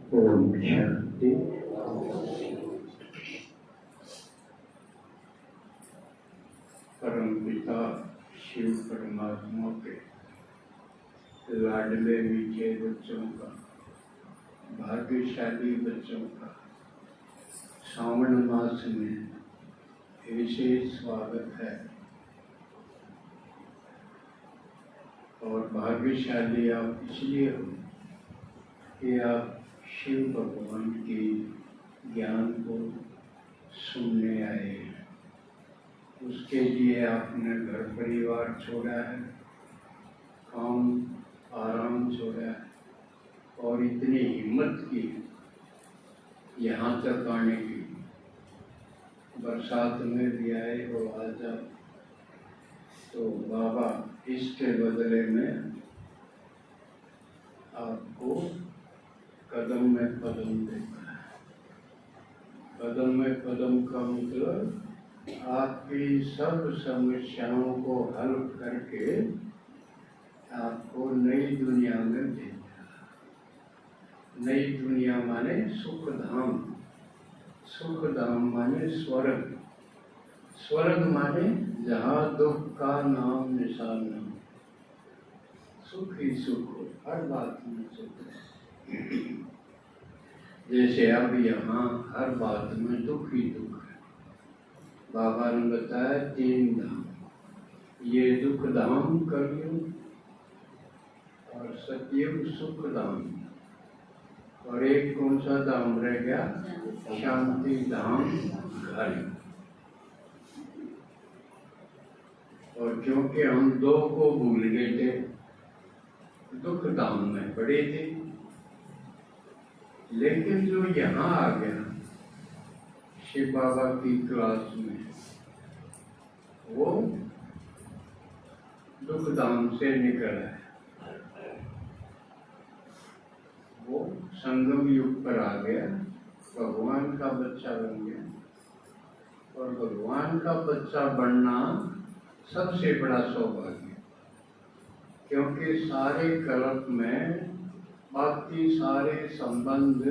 ओम शांति। परम पिता शिव परमात्मा के लाडले मीठे बच्चों का, भाग्यशाली बच्चों का श्रावण मास में विशेष स्वागत है। और भाग्यशाली आप इसलिए हो कि आप शिव भगवान की ज्ञान को सुनने आए हैं। उसके लिए आपने घर परिवार छोड़ा है, काम आराम छोड़ा है और इतनी हिम्मत की यहाँ तक आने की। बरसात में भी आए हो आज आप, तो बाबा इसके बदले में आपको कदम में कदम देता है। कदम में कदम का मतलब आपकी सब समस्याओं को हल करके आपको नई दुनिया में भेजा। नई दुनिया माने सुख धाम, सुख धाम माने स्वर्ग, स्वर्ग माने जहाँ दुख का नाम निशान न हो, सुख ही सुख हो, हर बात में सुख है। जैसे अब यहाँ हर बात में दुख ही दुख है। बाबा ने बताया 3 धाम, ये दुख धाम कलयुग और सतयुग सुख धाम, और एक कौन सा धाम रह गया? शांति धाम घर। और क्योंकि हम 2 को भूल गए थे, दुख धाम में पड़े थे, लेकिन जो यहाँ आ गया शिव बाबा की क्लास में, वो दुख धाम से निकला है। वो संगम युग पर आ गया, भगवान का बच्चा बन गया। और भगवान का बच्चा बनना सबसे बड़ा सौभाग्य, क्योंकि सारे कल्प में बाकी सारे संबंध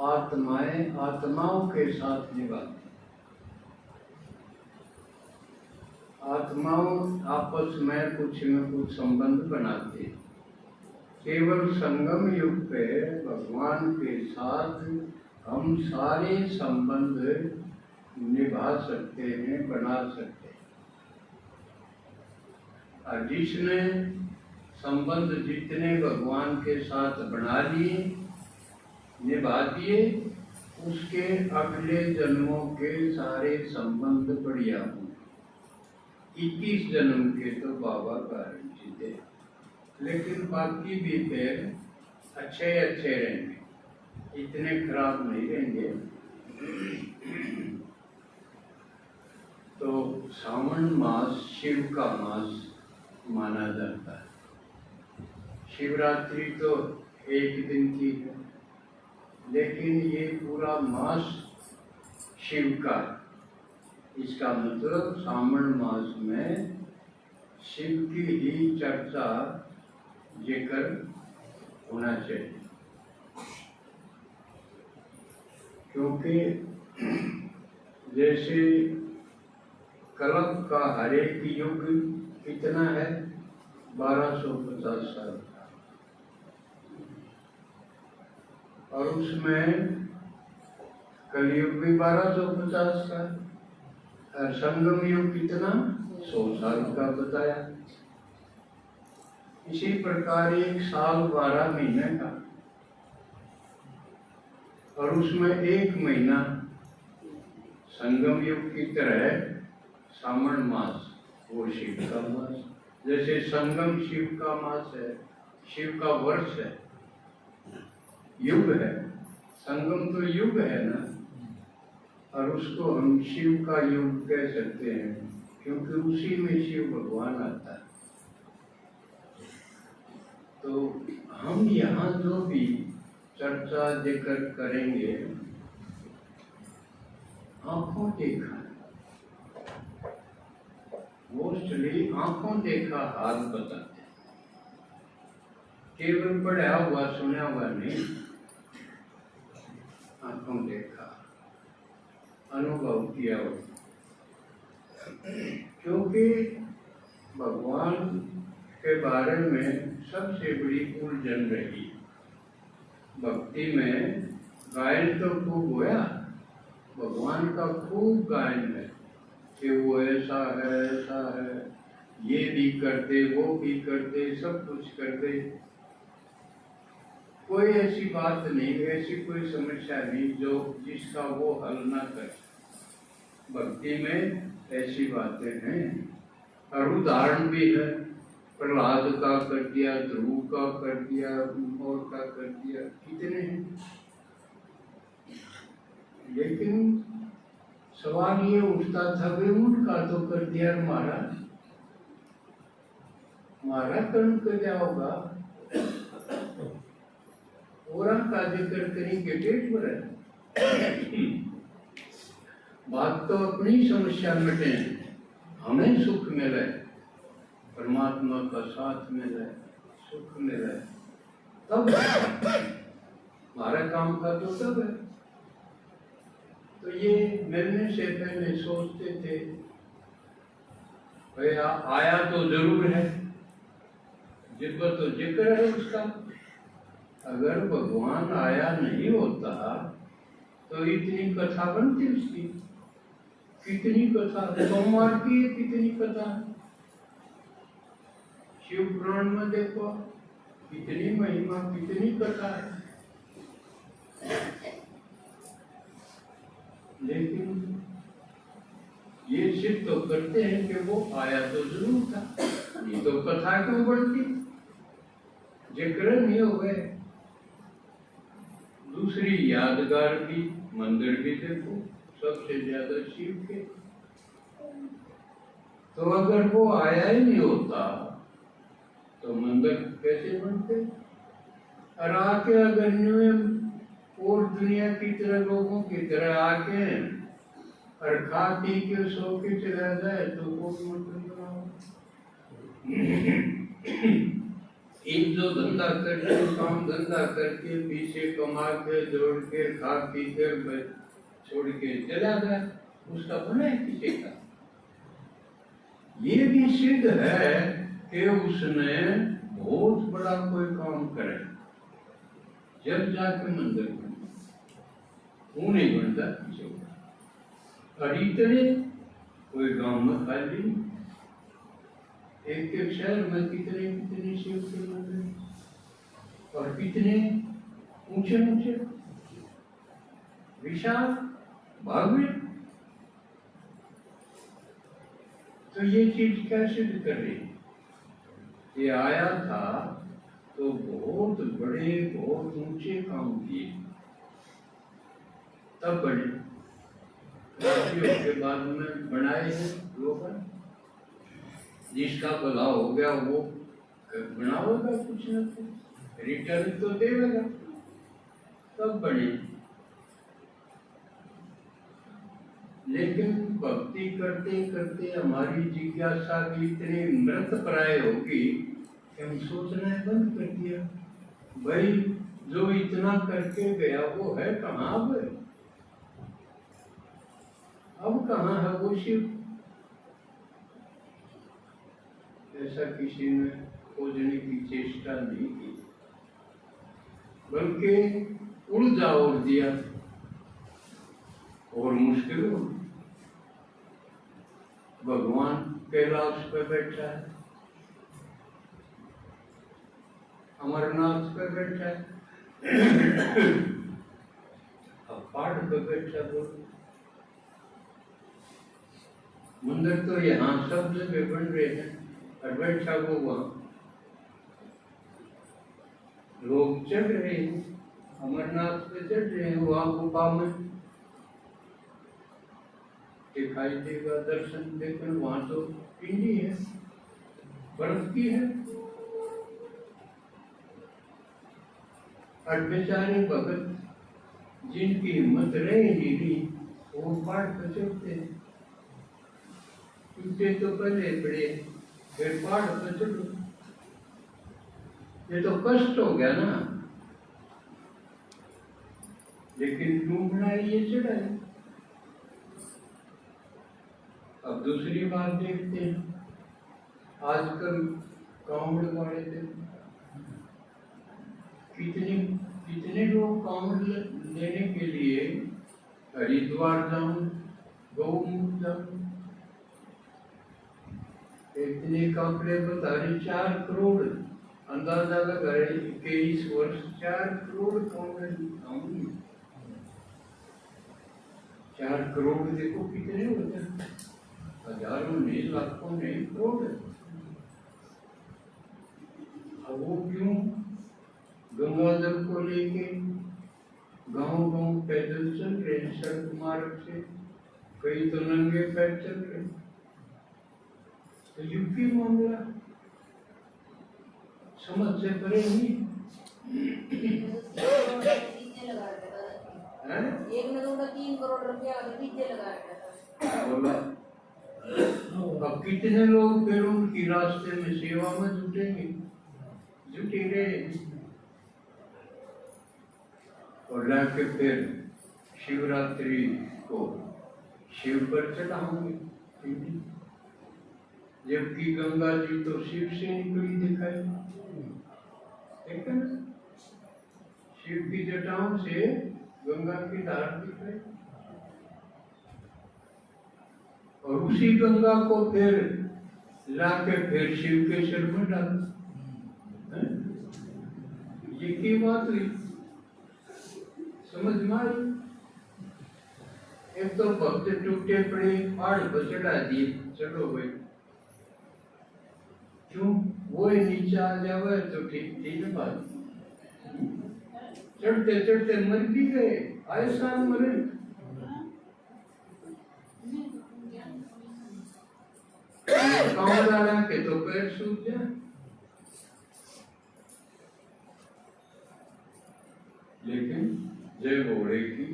आत्माएं आत्माओं के साथ निभाती। आत्माओं आपस में कुछ न कुछ संबंध बनाते। केवल संगम युग पे भगवान के साथ हम सारे संबंध निभा सकते हैं, बना सकते हैं। और जिसने संबंध जितने भगवान के साथ बना लिए, निभा दिए, उसके अगले जन्मों के सारे संबंध बढ़िया होंगे। 21 जन्म के तो बाबा गारंटी थे, लेकिन बाकी भी फिर अच्छे अच्छे रहेंगे, इतने खराब नहीं रहेंगे। तो सावन मास शिव का मास माना जाता है। शिवरात्रि तो एक दिन की है, लेकिन ये पूरा मास शिव का। इसका मतलब सावन मास में शिव की ही चर्चा जिक्र होना चाहिए, क्योंकि जैसे कल्प का हर एक युग कितना है? 1250 साल का, और उसमें कलयुग भी 1250 का, और संगम युग कितना? 100 साल का बताया। इसी प्रकार 1 साल 12 महीने का, और उसमें 1 महीना संगम युग की तरह सावन मास, वो शिव का मास। जैसे संगम शिव का मास है, शिव का वर्ष है, युग है। संगम तो युग है ना, और उसको हम शिव का युग कह सकते हैं, क्योंकि उसी में शिव भगवान आता है। तो हम यहाँ जो भी चर्चा जिक्र करेंगे, आंखों देखा, मोस्टली आंखों देखा हाल बताते, केवल पढ़ा हुआ सुना हुआ नहीं। आंखों देखा, अनुभव किया। क्योंकि भगवान के बारे में सबसे बड़ी उलझन रही। भक्ति में गायन तो खूब हुआ, भगवान का खूब गायन है कि वो ऐसा है, ये भी करते, वो भी करते, सब कुछ करते। कोई ऐसी बात नहीं, ऐसी कोई समस्या नहीं जो जिसका वो हल ना करे। भक्ति में ऐसी बातें हैं और उदाहरण भी है। प्रहलाद का कर दिया, ध्रुव का कर दिया, और का कर दिया, कितने हैं। लेकिन सवाल ये उठता था कि उनका तो कर दिया, हमारा कर्म क्या होगा? और का जिक्र करेंगे पेट भरे। बात तो अपनी समस्या मिटे, हमें सुख मिले, परमात्मा का साथ मिले, सुख मिले, तब हमारा काम का तो तब है। तो ये मिलने से पहले सोचते थे भाई आया तो जरूर है, जिक्र तो जिक्र है उसका। अगर भगवान आया नहीं होता तो इतनी कथा बनती उसकी। कितनी कथा, सोमवार की कितनी कथा, शिव पुराण में देखो कितनी महिमा, कितनी कथा है। लेकिन ये सिद्ध तो करते हैं कि वो आया तो जरूर था, ये तो कथा क्यों बढ़ती, जिक्र नहीं हो गए। दूसरी यादगार भी मंदिर भी देखो, सबसे ज्यादा शिव के। तो अगर वो आया ही नहीं होता तो मंदिर कैसे बनते? और आके अगर और दुनिया की तरह लोगों की तरह आके और खा पी के सो के चला जाए तो वो मंदिर बनाओ। एक जो धंधा करके, काम धंधा करके, पीछे कमा के, जोड़ के, खा पी के छोड़ के चला गया, उसका बना है किसी का। ये भी सिद्ध है कि उसने बहुत बड़ा कोई काम करे, जब जाके मंदिर बने, वो नहीं बनता किसी का। और इतने कोई गांव में खाली, एक शहर में कितने कितने शिव के मंदिर, और कितने ऊंचे ऊंचे विशाल भव्य। तो ये चीज क्या सिद्ध कर रही? ये आया था तो बहुत बड़े, बहुत ऊंचे काम किए, तब बने। के बाद में बनाए हैं लोग, जिसका भला हो गया वो बनाओगा कुछ न कुछ, रिटर्न तो देगा, तब बने। लेकिन भक्ति करते करते हमारी जिज्ञासा भी इतनी मृत प्राय होगी कि हम सोचना बंद कर दिया, भाई जो इतना करके गया वो है कहाँ अब कहाँ है वो शिव? ऐसा किसी ने खोजने की चेष्टा नहीं की, बल्कि उलझा और दिया और मुश्किल हो। भगवान कैलाश पे बैठा है, अमरनाथ पे बैठा है, अब पहाड़ पे बैठा बोल। मंदिर तो यहाँ सब जगह बन रहे हैं और बैठा वो वहाँ। लोग चढ़ रहे हैं, अमरनाथ पे चढ़ रहे हैं, वहाँ गुफा में दिखाई देगा दर्शन, लेकिन वहाँ तो पिंडी है, बर्फ की है। और बेचारे भगत जिनकी हिम्मत रहे नहीं रही, वो पहाड़ पर चढ़ते हैं। टूटे तो पहले पड़े, फिर पहाड़ पर चढ़ो, ये तो कष्ट हो गया ना। लेकिन क्यों बनाई ये चढ़ाई? अब दूसरी बात देखते हैं, आजकल कांवड़ वाले दिन कितने कितने लोग कांवड़ लेने के लिए हरिद्वार जाऊं, गौमुख जाऊं, इतने कांवड़े बता रहे 4 करोड़, अंदाजा लगा रहे 21 वर्ष 4 करोड़ कांवड़े आऊंगी। 4 करोड़ देखो कितने होते हैं, हजारों नहीं, लाखों नहीं, करोड़। अब वो क्यों गंगा जल को लेके गांव गांव पैदल चल रहे, सड़क मार्ग से, कई तो नंगे पैर चल रहे। तो यूपी मामला समझ से परे नहीं। एक ने तो 3 करोड़ रुपया डीजे लगाया बोला अब कितने लोग फिर उनकी रास्ते में सेवा में जुटेंगे, जुटेंगे और लाके फिर शिवरात्रि को शिव पर चढ़ाओगे। जबकि गंगा जी तो शिव से निकली दिखाई, देखा ना, शिव की जटाओं से गंगा की धार दिखाई, और उसी गंगा को फिर लाके फिर शिव के सिर में डाल। ये की बात हुई, समझ में आई? एक तो भक्त टूटे पड़े, पहाड़ पर चढ़ा दिए, चलो भाई, क्यों वो नीचे आ जावे तो ठीक ठीक बात। चढ़ते चढ़ते मर भी गए, आए साल मरे। कांवड़ा के तो पैर सूख जाए। लेकिन जय भोले की,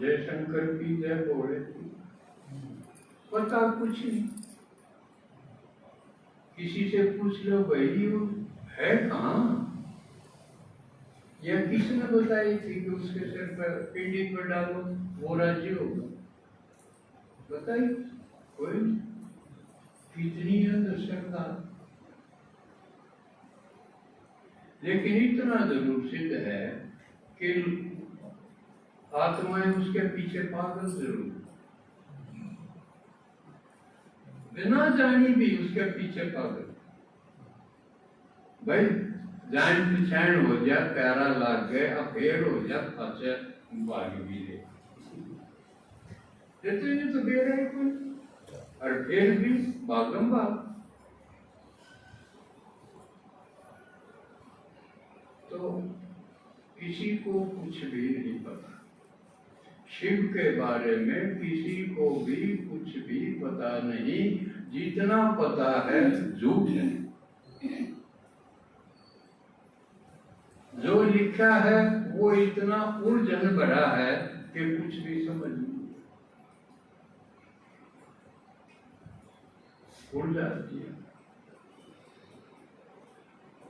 जय शंकर की, जय भोले की, पता कुछ नहीं। किसी से पूछ लो भाई वो है कहाँ, या किसने बताई थी कि उसके सिर पर पिंडी पर डालो वो राज्य होगा, बताइए कोई? कितनी अंधश्रद्धा। लेकिन इतना जरूर सिद्ध है कि आत्माएं उसके पीछे पागल जरूर, बिना जानी भी उसके पीछे पागल। भाई जान पहचान हो जा, प्यारा लाग गए, अफेयर हो जा, फंसे भाग भी ले, तो दे रहे कोई, और फिर भी भागम भाग। तो किसी को कुछ भी नहीं पता, शिव के बारे में किसी को भी कुछ भी पता नहीं। जितना पता है झूठ है, जो लिखा है वो इतना उलझन भरा है कि कुछ भी समझ नहीं, उड़ जाती है।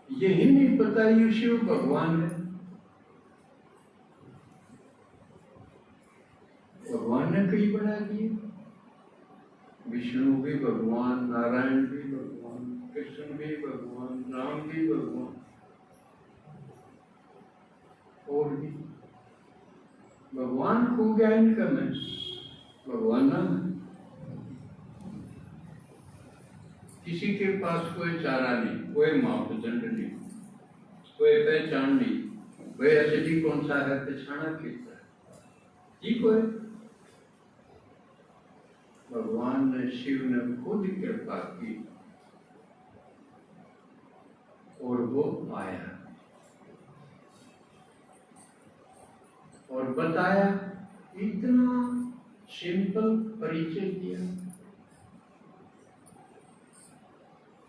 यही नहीं पता ये शिव भगवान है, भगवान ने कई बना दिए, विष्णु भी भगवान, नारायण भी भगवान, कृष्ण भी भगवान, राम भी भगवान, और भी भगवान खो गया इनका में, भगवान नाम है। किसी के पास कोई चारा नहीं, कोई मापदंड नहीं, कोई पहचान नहीं, वह असली कौन सा है पहचाना किसका है, ठीक है। भगवान ने, शिव ने खुद कृपा की और वो आया और बताया, इतना सिंपल परिचय दिया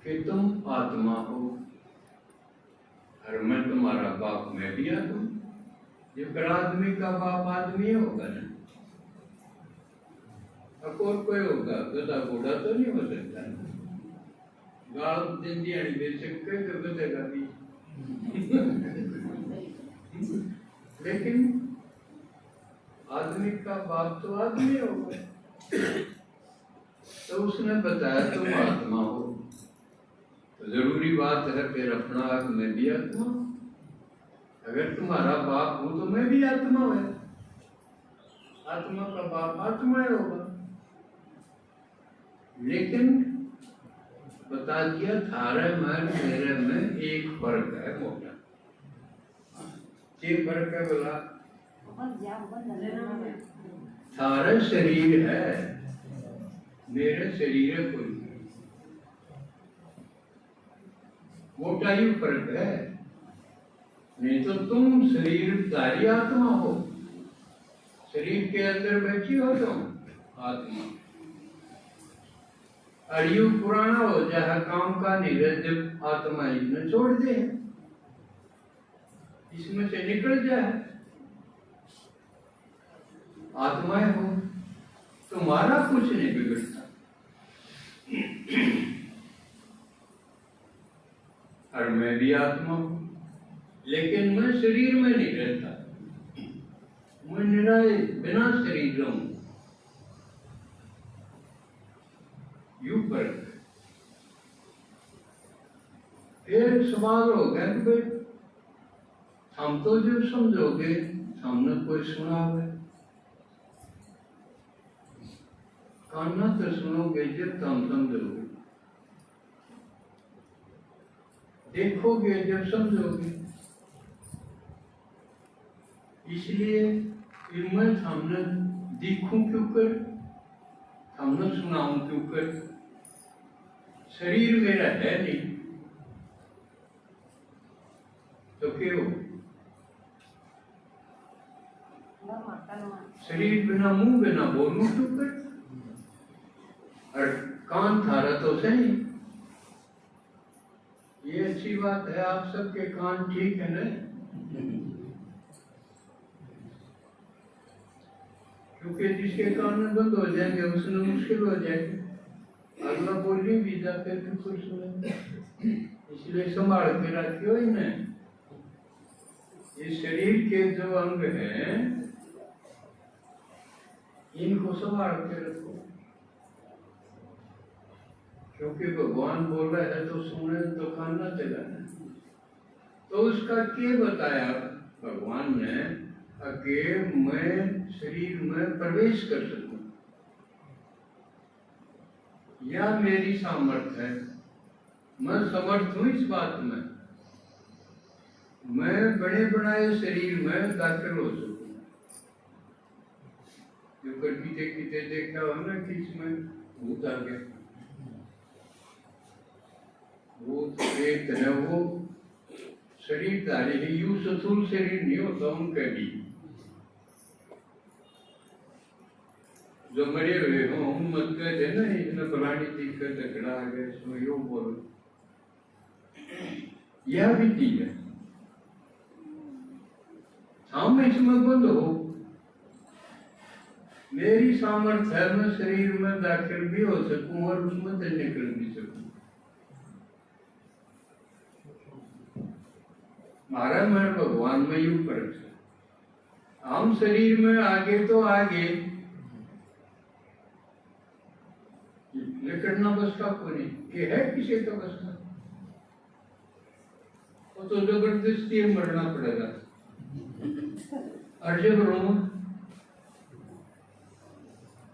कि तुम आत्मा हो और मैं तुम्हारा बाप, मैं भी आत्मा। जब आदमी का बाप आदमी होगा ना, और कोई होगा, गधा घोड़ा तो नहीं हो सकता ना, गाल दिन दिहाड़ी दे सकते गधे का भी लेकिन आदमी का बाप तो आदमी हो गया, तो उसने बताया तुम आत्मा हो, तो जरूरी बात है फिर अपना हक मैं भी आत्मा। अगर तुम्हारा बाप हूं तो मैं भी आत्मा है, आत्मा का बाप आत्मा होगा। लेकिन बता दिया थारे में मेरे में एक फर्क है मोटा। ये फर्क है बोला, थारा शरीर है, मेरे शरीर है कोई, मोटा ही फर्क है। नहीं तो तुम शरीरधारी आत्मा हो, शरीर के अंदर बैठी हो तुम आत्मा। अड़ियू पुराना हो जाए काम का निरंजन आत्मा इसमें छोड़ दे, इसमें से निकल जाए, आत्माएं हो, तुम्हारा कुछ नहीं बिगड़ता। और मैं भी आत्मा हूं, लेकिन मैं शरीर में नहीं रहता, मैं निराय बिना शरीर हूं। यू पर फिर सवाल हो गया कि भाई हम तो जब समझोगे हमने कोई सुना है, कान्ना तो सुनोगे जब हम समझोगे, देखोगे जब समझोगे। इसलिए मैं हमने देखूं क्यों कर, हमने सुनाऊं क्यों कर, शरीर मेरा है नहीं तो क्यों? शरीर बिना मुंह बिना बोलूं क्यों कर, और कान थारा तो सही। ये अच्छी बात है, आप सबके कान ठीक है ना, क्योंकि जिसके कान बंद हो जाएंगे उसने मुश्किल हो जाएगी, अगला बोली भी जाते तो कुछ सुने। इसलिए संभाल के रखियो इन्हें, ये शरीर के जो अंग हैं इनको संभाल के रखो, क्योंकि भगवान बोल रहा है तो सुने तो कान न चलाना। तो उसका क्या बताया भगवान ने, कि मैं शरीर में प्रवेश कर सकूं, या मेरी सामर्थ्य है, मैं समर्थ हूं इस बात में, मैं बड़े बनाए शरीर में दाखिल हो सकूं। जो कभी देखा हो ना कि इसमें भूत आ गया, भूत प्रेत है, वो शरीरधारी है, यूं स्थूल शरीर नहीं होता उनका भी, जो मरे हुए हो हम मत कहते ना इसमें फलानी चीज का झगड़ा आ गया, इसमें यो बोलो, यह भी चीज है। हम इसमें बंद हो, मेरी सामर्थ्य है, मैं शरीर में दाखिल भी हो सकूं और उसमें से निकल भी सकूं। महाराज मैं भगवान में यूं फर्क है, हम शरीर में आगे तो आगे लिखना बस का को नहीं, ये है किसी का बस का, वो तो जबरदस्ती मरना पड़ेगा। और जब रो,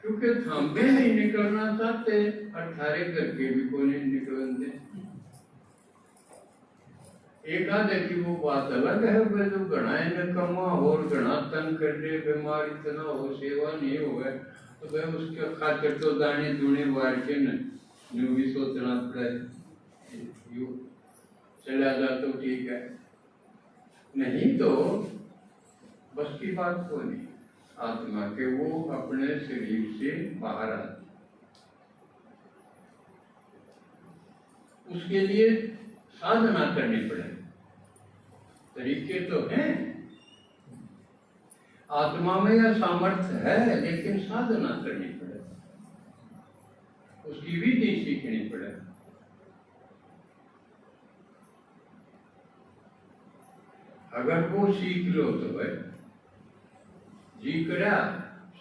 क्योंकि हम भी नहीं निकलना चाहते और थारे करके भी कोई नहीं निकलते। एक आधे की वो बात अलग है, वे जो घना न कमा और घना तंग कर दे, बीमार इतना हो, सेवा नहीं हो गए तो भाई उसके खातिर तो दाने दूने वार के न भी सोचना पड़े, यू चला जा तो ठीक है, नहीं तो बस की बात को नहीं। आत्मा के वो अपने शरीर से बाहर आती, उसके लिए साधना करनी पड़े, तरीके तो हैं, आत्मा में यह सामर्थ्य है, लेकिन साधना करनी पड़े, उसकी विधि सीखनी पड़े। अगर वो सीख लो तो भाई जी करा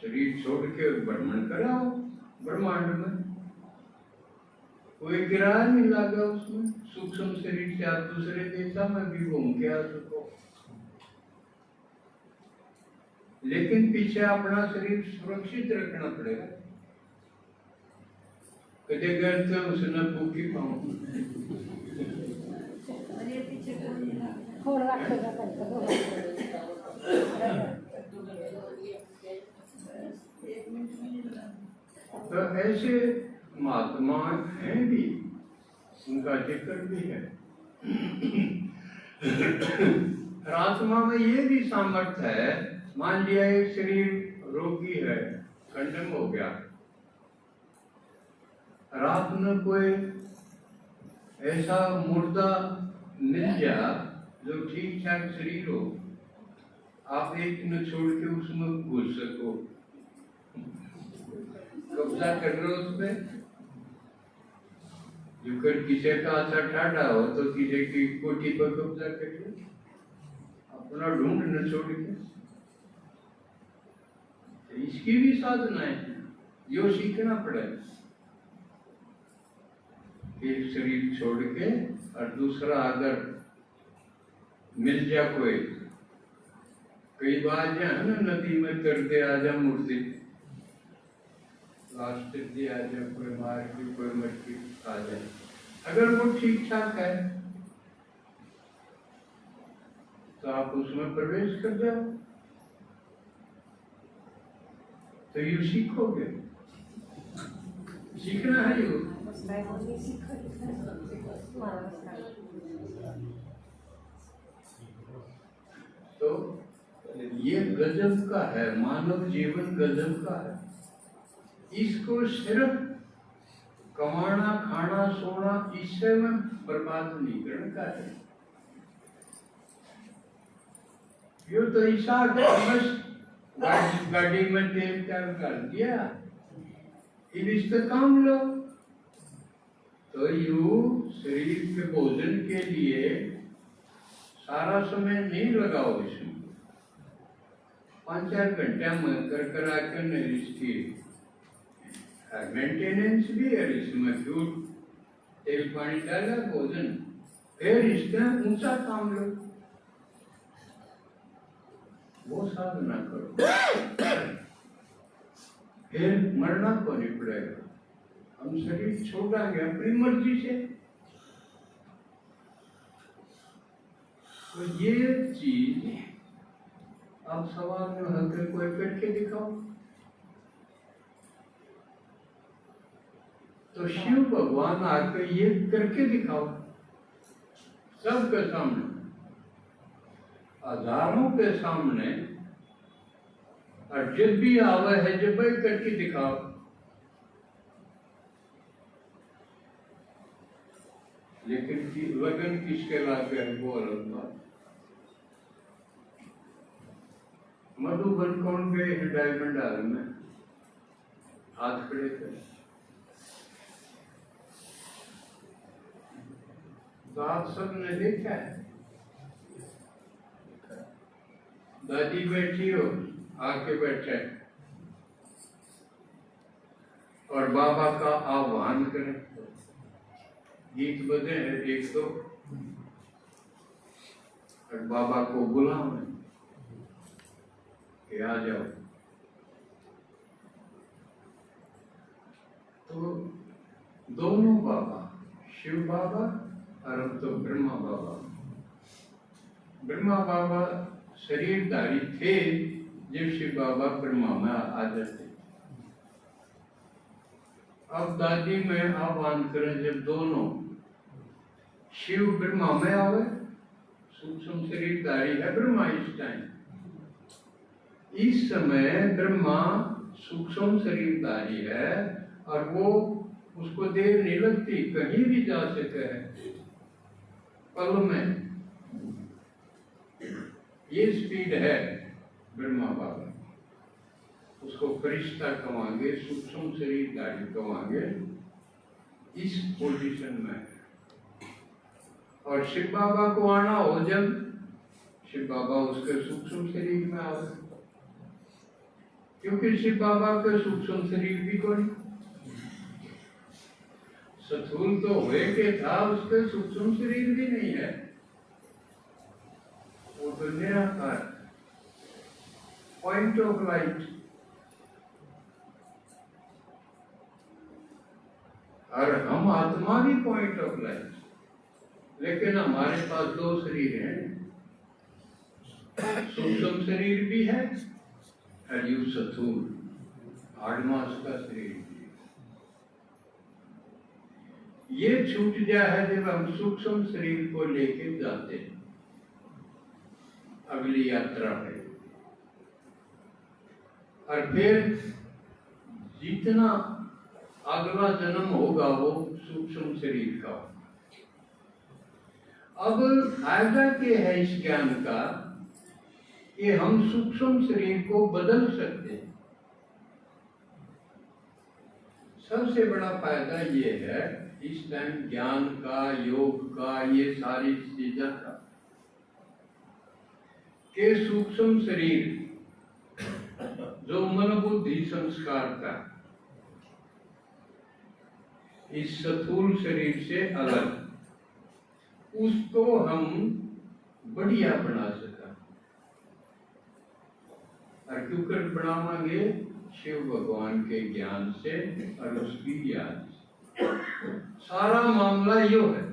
शरीर छोड़ के भ्रमण कराओ ब्रह्मांड में, कोई किराया नहीं लगा उसमें। सूक्ष्म शरीर से आप दूसरे देशा में भी घूम के आ सको, लेकिन पीछे अपना शरीर सुरक्षित रखना पड़ेगा। कदे गए तो उसने भूखी पाऊं तो ऐसे महात्मा हैं भी, उनका जिक्र भी है। आत्मा में ये भी सामर्थ्य है, मान लिया एक शरीर रोगी है, कंडम हो गया, रात में कोई ऐसा मुर्दा मिल जा जो ठीक ठाक शरीर हो, आप एक न छोड़ के उसमें घुस सको, कब्जा कर रहे हो उसमें। जो कर किसी का अच्छा ठाडा हो तो किसी की कोठी पर कब्जा कर लो, अपना ढूंढ न छोड़ के। तो इसकी भी साधना है, यो सीखना पड़ेगा। एक शरीर छोड़ के और दूसरा अगर मिल जा कोई, कई बार जो है ना नदी में कर दे आजा मूर्ति, लास्ट दिया जाए, कोई मार की कोई मटकी आ जाए, अगर वो ठीक ठाक है तो आप उसमें प्रवेश कर जाओ, तो यू सीखोगे। सीखना है यू। तो ये गजब का है, मानव जीवन गजब का है। इसको सिर्फ कमाना खाना सोना इससे में बर्बाद नहीं करने का है। यो तो ऐसा बस गाड़ी में तेल कर दिया, इससे काम लो। तो यू शरीर के भोजन के लिए सारा समय नहीं लगाओ, इसमें 5-4 घंटे में कर आकर नहीं, मेंटेनेंस भी है इसमें, फ्यूल तेल पानी डाला भोजन, फिर इसका ऊंचा काम लो, वो साधना करो, फिर मरना को नहीं पड़ेगा। हम शरीर छोड़ांगे अपनी मर्जी से। तो ये चीज आप सवाल में हल्के कोई करके दिखाओ। तो शिव भगवान आकर ये करके दिखाओ सबके सामने, हजारों के सामने, और जब भी आवे है जब भी करके दिखाओ। लेकिन लगन किसके लागे है वो अलग बात। मधुबन कौन गए डायमंड हाल में हाथ खड़े थे, तो आप सबने देखा है। दादी बैठी हो, आके बैठे और बाबा का आह्वान करें, गीत बजे हैं 1-2 और बाबा को बुलाओ कि आ जाओ। तो दोनों बाबा, शिव बाबा और अब तो ब्रह्मा बाबा। ब्रह्मा बाबा शरीरधारी थे जब शिव बाबा ब्रह्मा में आ जाते। अब दादी में आह्वान करें जब दोनों शिव ब्रह्मा में आवे, सूक्ष्म शरीरधारी है ब्रह्मा इस टाइम, इस समय ब्रह्मा सूक्ष्म शरीरधारी है और वो उसको देर नहीं लगती, कहीं भी जा सके है पल में, ये स्पीड है ब्रह्मा बाबा। उसको फरिश्ता कमांगे, सूक्ष्म शरीरधारी कमांगे इस पोजीशन में। और शिव बाबा को आना हो जब शिव बाबा उसके सूक्ष्म शरीर में आवे, क्योंकि शिव बाबा के सूक्ष्म शरीर भी कोई स्थूल तो हुए के था, उसके सूक्ष्म शरीर भी नहीं है, वो तो निराकार पॉइंट ऑफ लाइट। और हम आत्मा भी पॉइंट ऑफ लाइट, लेकिन हमारे पास दो शरीर हैं, सूक्ष्म शरीर भी है और यू स्थूल आडमास का शरीर भी है। ये छूट गया है जब हम सूक्ष्म शरीर को लेके जाते हैं अगली यात्रा में, और फिर जितना अगला जन्म होगा वो सूक्ष्म शरीर का। अब फायदा क्या है इस ज्ञान का कि हम सूक्ष्म शरीर को बदल सकते हैं। सबसे बड़ा फायदा ये है इस टाइम ज्ञान का, योग का, ये सारी चीजों का, के सूक्ष्म शरीर जो मन बुद्धि संस्कार का इस स्थूल शरीर से अलग, उसको हम बढ़िया बना सका। और क्यों कर बनावांगे? शिव भगवान के ज्ञान से और उसकी याद से। सारा मामला यो है।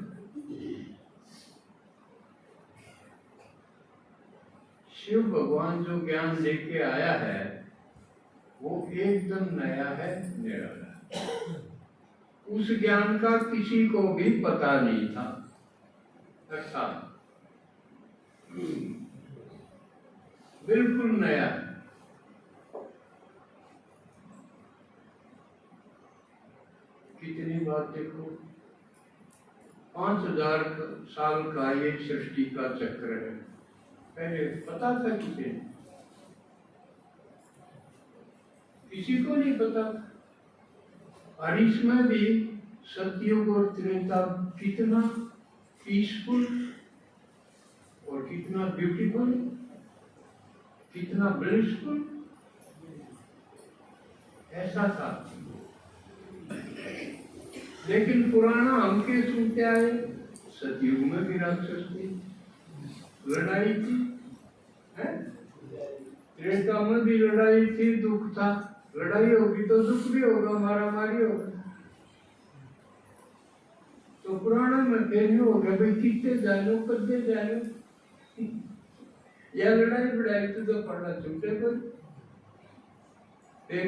शिव भगवान जो ज्ञान लेके आया है वो एकदम नया है, निराला। उस ज्ञान का किसी को भी पता नहीं था। अच्छा, बिल्कुल नया है। कितनी बात देखो, 5000 साल का ये सृष्टि का चक्र है, पहले पता था किसी को नहीं पता। और इसमें भी सतयुग और त्रेता कितना पीसफुल और कितना ब्यूटीफुल, कितना ब्लिसफुल ऐसा था। लेकिन पुराना हमके सुनते आए, सतयुग में भी राक्षस थी, लड़ाई थी, त्रेता में भी लड़ाई थी, दुख था। लड़ाई होगी तो दुख भी होगा, मारा मारी होगा। तो पुराना में कहने हो गया भाई कितने जानो कदे जानो, या लड़ाई बड़ाई तो पढ़ना छूटे पर फिर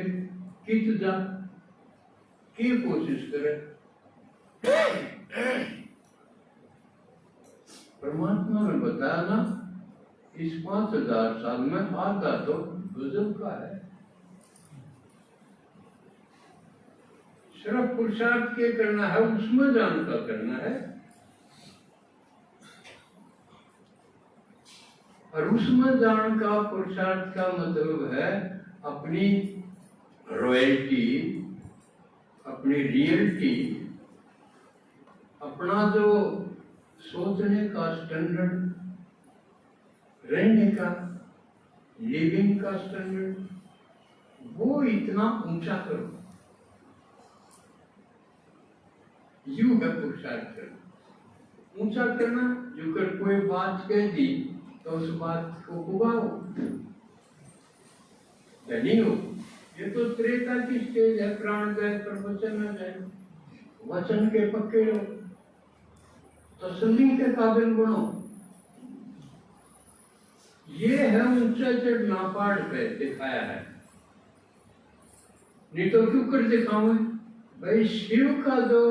कित जा की कोशिश करे। परमात्मा ने बताया ना, इस 5000 साल में आधा तो गजब का है। सिर्फ पुरुषार्थ के करना है, उसमें जान का करना है। और उसमें जान का, पुरुषार्थ का मतलब है अपनी रॉयल्टी, अपनी रियलिटी, अपना जो सोचने का स्टैंडर्ड, रहने का, लिविंग का स्टैंडर्ड, वो इतना ऊंचा करो। यू है पुरुषार्थ करना, ऊंचा करना। जो कर कोई बात कह दी तो उस बात को उगाओ, नहीं हो। ये तो त्रेता की स्टेज है, प्राण जाए पर वचन न जाए। वचन के पक्के रहो, तसल्ली के काबिल बनो। ये है ऊंचा चढ़ना, पहाड़ पे दिखाया है। नहीं तो क्यों कर दिखाऊं? भाई शिव का जो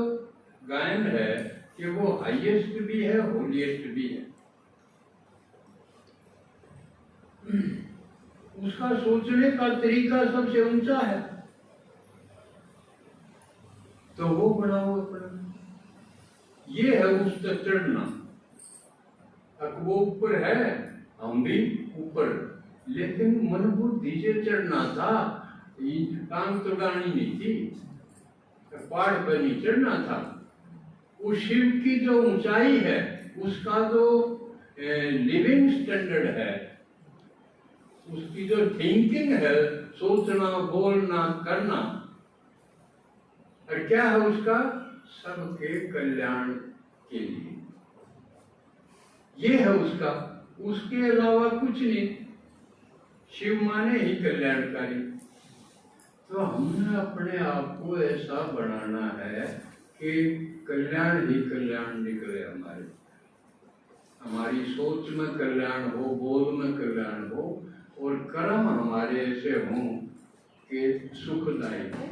गायन है कि वो हाईएस्ट भी है, होलीएस्ट भी है। उसका सोचने का तरीका सबसे ऊंचा है, तो वो बनाओ अपना। ये है उस तक चढ़ना। अब वो ऊपर है, हम भी ऊपर, लेकिन मन बुद्धि से चढ़ना था। टांग तो गानी नहीं थी, पहाड़ पर नहीं चढ़ना था। उस शिव की जो ऊंचाई है, उसका जो लिविंग स्टैंडर्ड है, उसकी जो थिंकिंग है, सोचना, बोलना, करना, और क्या है उसका, सबके कल्याण के लिए, ये है उसका, उसके अलावा कुछ नहीं। शिव माने ही कल्याणकारी। तो हमने अपने आप को ऐसा बनाना है कि कल्याण ही कल्याण निकले हमारे, हमारी सोच में कल्याण हो, बोल में कल्याण हो, और कर्म हमारे ऐसे हों कि सुखदायी हो।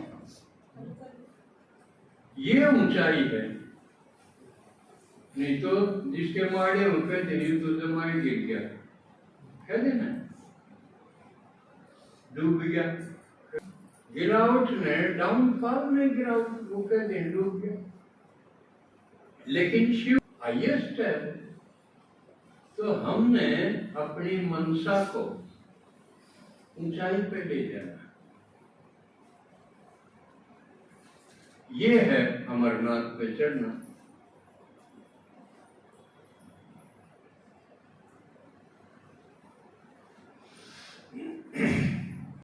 ये ऊंचाई है। नहीं तो जिसके माड़े उनके जरिए तो जमाए गिर गया, कह देना डूब गया, गिरावट ने, डाउनफॉल में गिरावट, वो कहते हैं डूब गया। लेकिन शिव हाईएस्ट है। तो हमने अपनी मनसा को ऊंचाई पे ले जाना, ये है अमरनाथ पे चढ़ना।